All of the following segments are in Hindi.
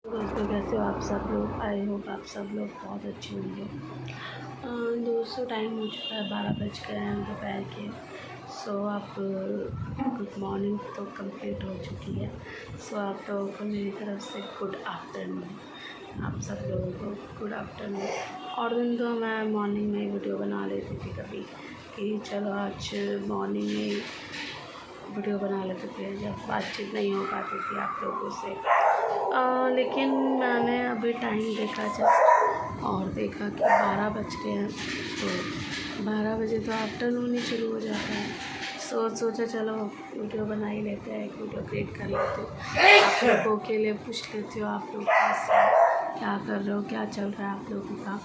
दोस्तों कैसे हो आप सब लोग। आई होप आप सब लोग बहुत अच्छे होंगे। दोस्तों टाइम हो चुका है, 12 बज गए हैं दोपहर के। सो आप गुड मॉर्निंग तो कंप्लीट हो चुकी है। सो आप लोगों को मेरी तरफ से गुड आफ्टरनून। आप सब लोगों को गुड आफ्टरनून। और दिन तो मैं मॉर्निंग में वीडियो बना लेती थी कभी कि चलो आज मॉर्निंग में वीडियो बना लेते थे जब बातचीत नहीं हो पाती थी आप लोगों से। लेकिन मैंने अभी टाइम देखा जस्ट और देखा कि 12 बज गए हैं। तो 12 बजे तो आफ्टरनून ही शुरू हो जाता है। सोचा चलो वीडियो बना ही लेते हैं, एक वीडियो क्रिएट कर लेते हैं। आप लोगों के लिए पूछ लेती हो आप लोग कैसे क्या कर रहे हो, क्या चल रहा है आप लोगों का।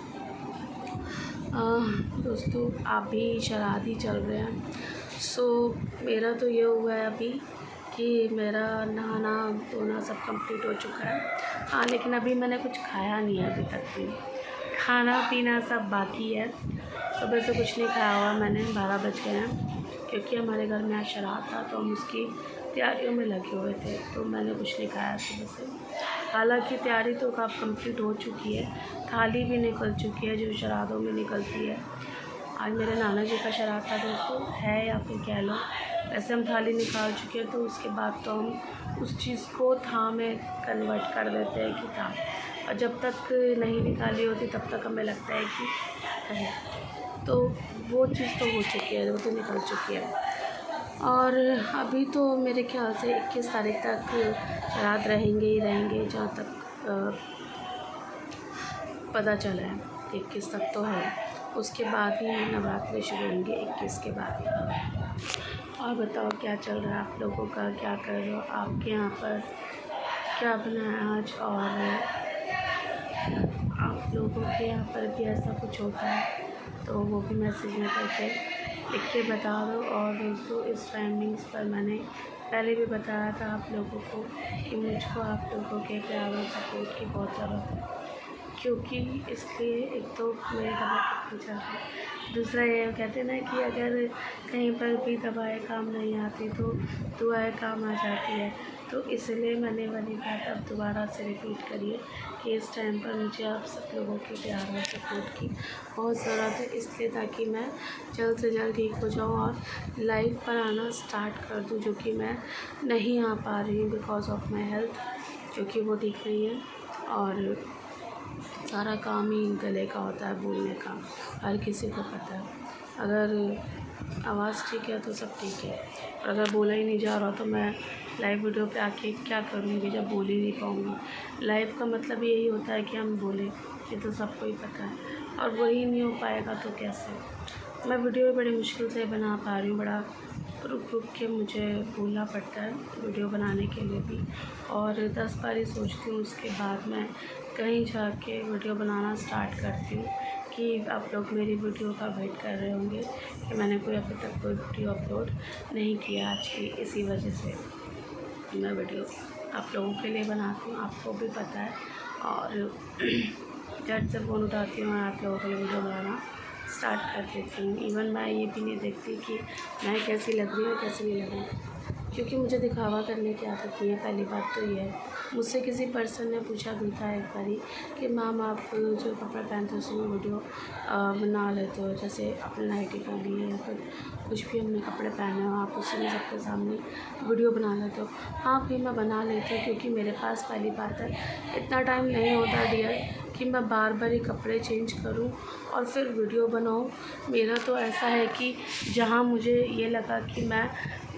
दोस्तों आप भी शरारती चल रहे हैं। सो मेरा तो ये हुआ है अभी कि मेरा नहाना धोना सब कंप्लीट हो चुका है। हाँ लेकिन अभी मैंने कुछ खाया नहीं है अभी तक भी। खाना पीना सब बाकी है। सुबह से कुछ नहीं खाया हुआ मैंने, 12 बज गए हैं क्योंकि हमारे घर में आज श्राद्ध था तो हम उसकी तैयारियों में लगे हुए थे। तो मैंने कुछ नहीं खाया सुबह से। हालांकि तैयारी तो काफ़ी कंप्लीट हो चुकी है, थाली भी निकल चुकी है जो श्राद्धों में निकलती है। आज मेरे नाना जी का श्राद्ध था दोस्तों, है या फिर कह लो। वैसे हम थाली निकाल चुके हैं तो उसके बाद तो हम उस चीज़ को था में कन्वर्ट कर देते हैं कि था, और जब तक नहीं निकाली होती तब तक हमें लगता है कि है। तो वो चीज़ तो हो चुकी है, वो तो निकल चुकी है। और अभी तो मेरे ख्याल से 21 तारीख तक श्राद्ध रहेंगे ही रहेंगे, जहाँ तक पता चला है 21 तक तो है। उसके बाद ही नवरात्रि शुरू होंगे 21 के बाद। और बताओ क्या चल रहा है आप लोगों का, क्या कर रहे हो, आपके यहाँ पर क्या बनाया आज। और आप लोगों के यहाँ पर भी ऐसा कुछ होता है तो वो भी मैसेज में करके लिख के बता दो। और दोस्तों इस टाइमिंग्स पर मैंने पहले भी बताया था आप लोगों को कि मुझको आप लोगों के प्यार और सपोर्ट की बहुत ज़रूरत है, क्योंकि इसलिए एक तो मेरी दवा पूछा है, दूसरा ये कहते हैं ना कि अगर कहीं पर भी दवाएं काम नहीं आती तो दुआएं काम आ जाती है। तो इसलिए मैंने वाली बात अब दोबारा से रिपीट करिए कि इस टाइम पर मुझे आप सब लोगों के प्यार और सपोर्ट की बहुत ज़रूरत है, इसलिए ताकि मैं जल्द से जल्द ठीक हो जाऊँ और लाइव पर आना स्टार्ट कर दूँ, जो कि मैं नहीं आ पा रही हूँ बिकॉज ऑफ माई हेल्थ, क्योंकि वो ठीक नहीं है। और सारा काम ही गले का होता है, बोलने का, हर किसी को पता है। अगर आवाज़ ठीक है तो सब ठीक है, और अगर बोला ही नहीं जा रहा तो मैं लाइव वीडियो पे आके क्या करूँगी जब बोल ही नहीं पाऊँगी। लाइव का मतलब यही होता है कि हम बोलें, ये तो सबको ही पता है, और वही नहीं हो पाएगा तो कैसे। मैं वीडियो बड़ी मुश्किल से बना पा रही हूँ, बड़ा रुक के मुझे बोलना पड़ता है वीडियो बनाने के लिए भी, और 10 बार ही सोचती हूँ उसके बाद मैं कहीं जाके वीडियो बनाना स्टार्ट करती हूँ कि आप लोग मेरी वीडियो का वेट कर रहे होंगे कि मैंने अभी तक कोई वीडियो अपलोड नहीं किया आज की। इसी वजह से मैं वीडियो आप लोगों के लिए बनाती हूँ, आपको भी पता है। और झट से फ़ोन उठाती हूँ और आप लोगों के लिए वीडियो बनाना स्टार्ट कर देती हूँ। इवन मैं ये भी नहीं देखती कि मैं कैसी लग रही हूँ कैसी नहीं लग रही, क्योंकि मुझे दिखावा करने की आदत नहीं है। पहली बात तो ये है। मुझसे किसी पर्सन ने पूछा भी था एक बारी कि मैम आप जो कपड़े पहनते हो उसमें वीडियो बना लेते हो, जैसे अपने नाइटी पहनी है या फिर कुछ भी हमने कपड़े पहने हो आप उसी में सबके सामने वीडियो बना लेते हो। हाँ फिर मैं बना लेती हूँ, क्योंकि मेरे पास पहली बात है इतना टाइम नहीं होता डियर कि मैं बार बार ही कपड़े चेंज करूं और फिर वीडियो बनाऊं। मेरा तो ऐसा है कि जहां मुझे ये लगा कि मैं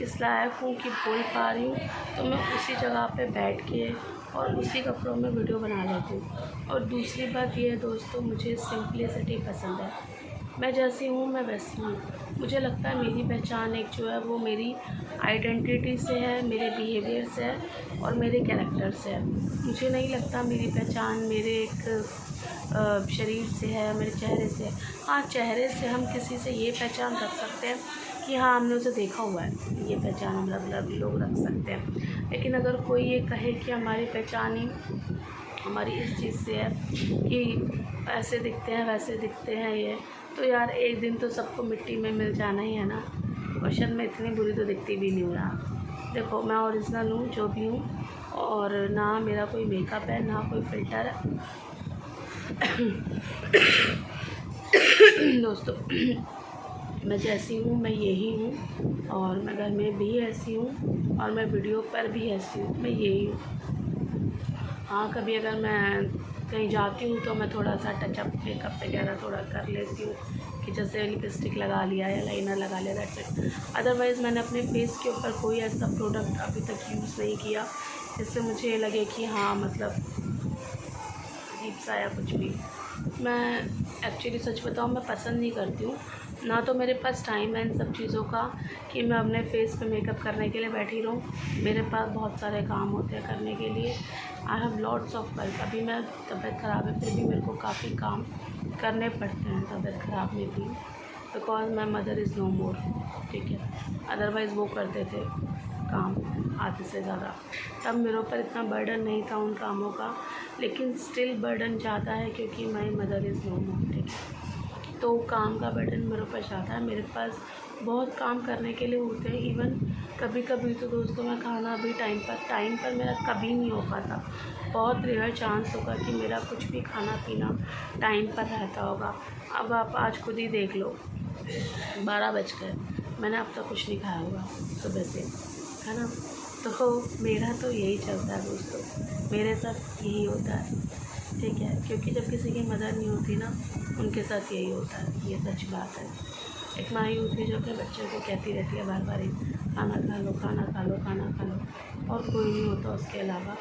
इस लायक हूँ कि बोल पा रही हूँ तो मैं उसी जगह पे बैठ के और उसी कपड़ों में वीडियो बना लेती हूँ। और दूसरी बात ये है दोस्तों, मुझे सिंपलिसिटी पसंद है। मैं जैसी हूँ मैं वैसी हूँ। मुझे लगता है मेरी पहचान एक जो है वो मेरी आइडेंटिटी से है, मेरे बिहेवियर से है और मेरे कैरेक्टर से है। मुझे नहीं लगता मेरी पहचान मेरे एक शरीर से है, मेरे चेहरे से है। हाँ चेहरे से हम किसी से ये पहचान रख सकते हैं कि हाँ हमने उसे देखा हुआ है, ये पहचान हम लोग रख सकते हैं। लेकिन अगर कोई ये कहे कि हमारी पहचान ही हमारी इस चीज़ से है कि ऐसे दिखते हैं वैसे दिखते हैं ये, तो यार एक दिन तो सबको मिट्टी में मिल जाना ही है ना। और शायद मैं इतनी बुरी तो दिखती भी नहीं हूँ यार। देखो मैं ओरिजिनल हूँ जो भी हूँ, और ना मेरा कोई मेकअप है, ना कोई फ़िल्टर है। दोस्तों मैं जैसी हूँ मैं यही हूँ, और मैं घर में भी ऐसी हूँ और मैं वीडियो पर भी ऐसी हूँ, मैं यही हूँ। हाँ, कभी अगर मैं कहीं जाती हूँ तो मैं थोड़ा सा टचअप मेकअप वगैरह थोड़ा कर लेती हूँ, कि जैसे लिपस्टिक लगा लिया या लाइनर लगा लिया, दैट्स इट। अदरवाइज़ मैंने अपने फेस के ऊपर कोई ऐसा प्रोडक्ट अभी तक यूज़ नहीं किया जिससे मुझे लगे कि हाँ मतलब अजीब सा या कुछ भी। मैं एक्चुअली सच बताऊँ मैं पसंद नहीं करती हूँ, ना तो मेरे पास टाइम है इन सब चीज़ों का कि मैं अपने फेस पे मेकअप करने के लिए बैठी रहूँ। मेरे पास बहुत सारे काम होते हैं करने के लिए। I have lots of work. अभी मैं तबीयत ख़राब है फिर भी मेरे को काफ़ी काम करने पड़ते हैं तबीयत ख़राब में भी, because my mother is no more, ठीक है। अदरवाइज़ वो करते थे काम आधे से ज़्यादा, तब मेरे ऊपर इतना बर्डन नहीं था उन कामों का, लेकिन स्टिल बर्डन ज़्यादा है क्योंकि माई मदर इज़ नो मोर, ठीक है। तो काम का बर्डन मेरे ऊपर ज़्यादा है। मेरे पास बहुत काम करने के लिए होते हैं। इवन कभी कभी तो दोस्तों मैं खाना भी टाइम पर मेरा कभी नहीं हो पाता। बहुत रेयर चांस होगा कि मेरा कुछ भी खाना पीना टाइम पर रहता होगा। अब आप आज खुद ही देख लो, 12 बज गए, मैंने अब तक कुछ नहीं खाया होगा सुबह से, है ना। तो मेरा तो यही चलता है दोस्तों, मेरे साथ यही होता है, ठीक है। क्योंकि जब किसी की मदर नहीं होती ना, उनके साथ यही होता है, ये सच बात है। एक माँ ही होती है जो अपने बच्चों को कहती रहती है बार बार ही, खाना खा लो खाना खा लो खाना खा लो, और कोई नहीं होता उसके अलावा।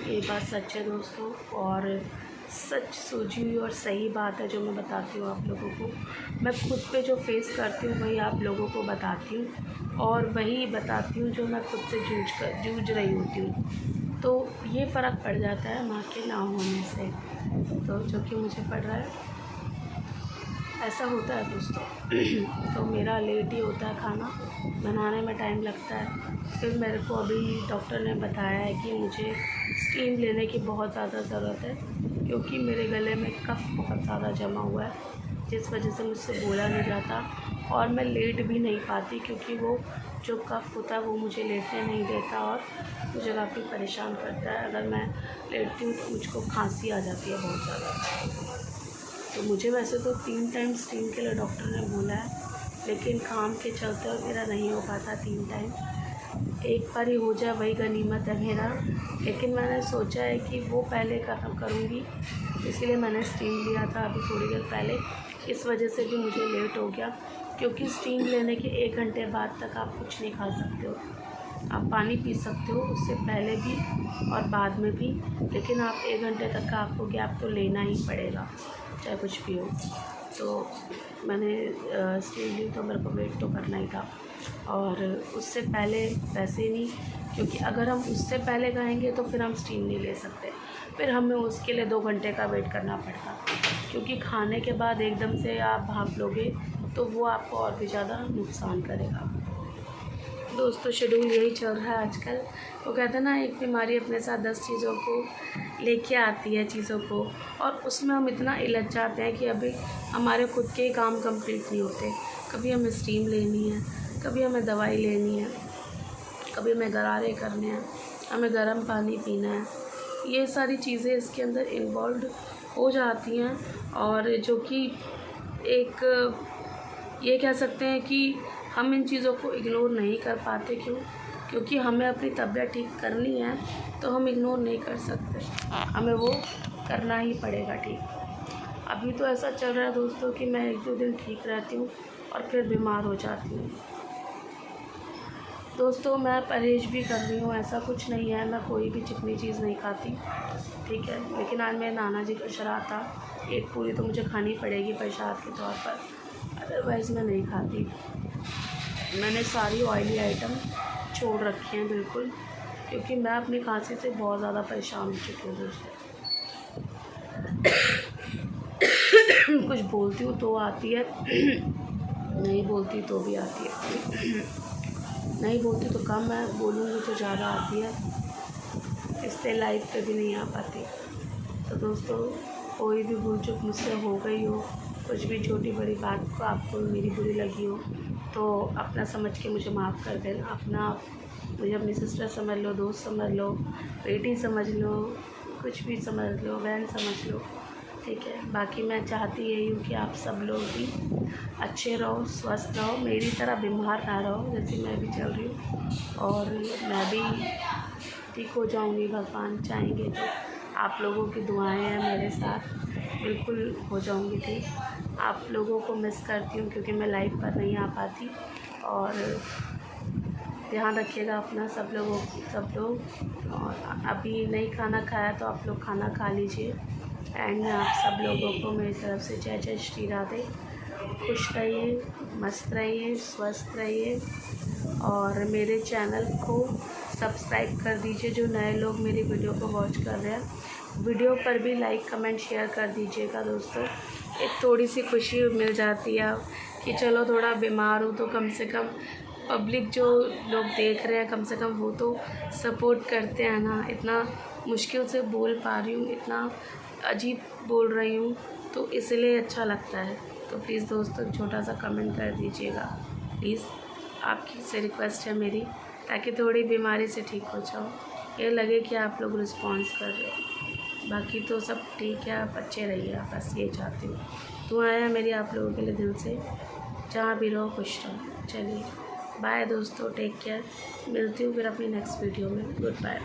ये बात सच है दोस्तों, और सच सूझी हुई और सही बात है जो मैं बताती हूँ आप लोगों को। मैं खुद पे जो फेस करती हूँ वही आप लोगों को बताती हूँ, और वही बताती हूँ जो मैं खुद से जूझ रही होती हूँ। तो ये फ़र्क पड़ जाता है माँ के ना होने से, तो जो कि मुझे पड़ रहा है, ऐसा होता है दोस्तों। तो मेरा लेट ही होता है, खाना बनाने में टाइम लगता है। फिर मेरे को अभी डॉक्टर ने बताया है कि मुझे स्टीम लेने की बहुत ज़्यादा ज़रूरत है, क्योंकि मेरे गले में कफ़ बहुत ज़्यादा जमा हुआ है, जिस वजह से मुझसे बोला नहीं जाता और मैं लेट भी नहीं पाती, क्योंकि वो जो कफ़ होता है वो मुझे लेटने नहीं देता और मुझे काफ़ी परेशान करता है। अगर मैं लेटती हूँ तो मुझको खांसी आ जाती है बहुत ज़्यादा। तो मुझे वैसे तो 3 टाइम स्टीम के लिए डॉक्टर ने बोला है, लेकिन काम के चलते मेरा नहीं हो पाता 3 टाइम। एक बार ही हो जाए वही गनीमत है मेरा, लेकिन मैंने सोचा है कि वो पहले करूँगी, इसीलिए मैंने स्टीम लिया था अभी थोड़ी देर पहले। इस वजह से भी मुझे लेट हो गया, क्योंकि स्टीम लेने के 1 घंटे बाद तक आप कुछ नहीं खा सकते हो। आप पानी पी सकते हो उससे पहले भी और बाद में भी, लेकिन आप 1 घंटे तक का आपको गैप तो लेना ही पड़ेगा, चाहे कुछ भी हो। तो मैंने स्टीम ली, तो मेरे को वेट तो करना ही था, और उससे पहले वैसे नहीं, क्योंकि अगर हम उससे पहले खाएंगे तो फिर हम स्टीम नहीं ले सकते, फिर हमें उसके लिए 2 घंटे का वेट करना पड़ता, क्योंकि खाने के बाद एकदम से आप भाप लोगे तो वो आपको और भी ज़्यादा नुकसान करेगा। दोस्तों शेड्यूल यही चल रहा है आजकल। वो कहते हैं ना, एक बीमारी अपने साथ 10 चीज़ों को लेके आती है चीज़ों को, और उसमें हम इतना इलझ जाते हैं कि अभी हमारे खुद के ही काम कंप्लीट नहीं होते। कभी हमें स्टीम लेनी है, कभी हमें दवाई लेनी है, कभी हमें गरारे करने हैं, हमें गर्म पानी पीना है। ये सारी चीज़ें इसके अंदर इन्वॉल्व हो जाती हैं, और जो कि एक ये कह सकते हैं कि हम इन चीज़ों को इग्नोर नहीं कर पाते। क्योंकि हमें अपनी तबीयत ठीक करनी है, तो हम इग्नोर नहीं कर सकते, हमें वो करना ही पड़ेगा ठीक। अभी तो ऐसा चल रहा है दोस्तों कि मैं 1-2 दिन ठीक रहती हूँ और फिर बीमार हो जाती हूँ। दोस्तों मैं परहेज़ भी कर रही हूँ, ऐसा कुछ नहीं है, मैं कोई भी चिकनी चीज़ नहीं खाती, ठीक है। लेकिन आज मेरे नाना जी का श्राद्ध था, एक पूरी तो मुझे खानी पड़ेगी प्रसाद के तौर पर, अदरवाइज़ मैं नहीं खाती। मैंने सारी ऑयली आइटम छोड़ रखी हैं बिल्कुल, क्योंकि मैं अपनी खांसी से बहुत ज़्यादा परेशान हो चुकी हूँ दोस्तों। कुछ बोलती हूँ तो आती है, नहीं बोलती तो भी आती है। नहीं बोलती तो कम है, बोलूँगी तो ज़्यादा आती है, इसलिए लाइव पे भी नहीं आ पाती। तो दोस्तों कोई भी भूल चूक मुझसे हो गई हो, कुछ भी छोटी बड़ी बात को आपको मेरी बुरी लगी हो, तो अपना समझ के मुझे माफ़ कर देना, अपना मुझे अपनी सिस्टर समझ लो, दोस्त समझ लो, बेटी समझ लो, कुछ भी समझ लो, बहन समझ लो, ठीक है। बाकी मैं चाहती यही हूँ कि आप सब लोग भी अच्छे रहो, स्वस्थ रहो, मेरी तरह बीमार ना रहो जैसे मैं भी चल रही हूँ। और मैं भी ठीक हो जाऊँगी, भगवान चाहेंगे तो। आप लोगों की दुआएं हैं मेरे साथ, बिल्कुल हो जाऊँगी ठीक। आप लोगों को मिस करती हूँ क्योंकि मैं लाइव पर नहीं आ पाती। और ध्यान रखिएगा अपना सब लोग। और अभी नहीं खाना खाया तो आप लोग खाना खा लीजिए। एंड आप सब लोगों को मेरी तरफ से जय जय श्री राधे। खुश रहिए, मस्त रहिए, स्वस्थ रहिए। और मेरे चैनल को सब्सक्राइब कर दीजिए जो नए लोग मेरी वीडियो को वॉच कर रहे हैं। वीडियो पर भी लाइक कमेंट शेयर कर दीजिएगा दोस्तों। एक थोड़ी सी खुशी मिल जाती है कि चलो थोड़ा बीमार हूँ तो कम से कम पब्लिक जो लोग देख रहे हैं कम से कम वो तो सपोर्ट करते हैं ना। इतना मुश्किल से बोल पा रही हूँ, इतना अजीब बोल रही हूँ, तो इसलिए अच्छा लगता है। तो प्लीज़ दोस्तों छोटा सा कमेंट कर दीजिएगा प्लीज़, आपकी से रिक्वेस्ट है मेरी, ताकि थोड़ी बीमारी से ठीक हो जाओ, ये लगे कि आप लोग रिस्पॉन्स कर रहे हो। बाकी तो सब ठीक है, आप अच्छे रहिए, बस ये चाहती हूँ। दुआएं हैं मेरी आप लोगों के लिए दिल से। जहाँ भी रहो खुश रहो। चलिए बाय दोस्तों, टेक केयर। मिलती हूँ फिर अपनी नेक्स्ट वीडियो में। Good bye.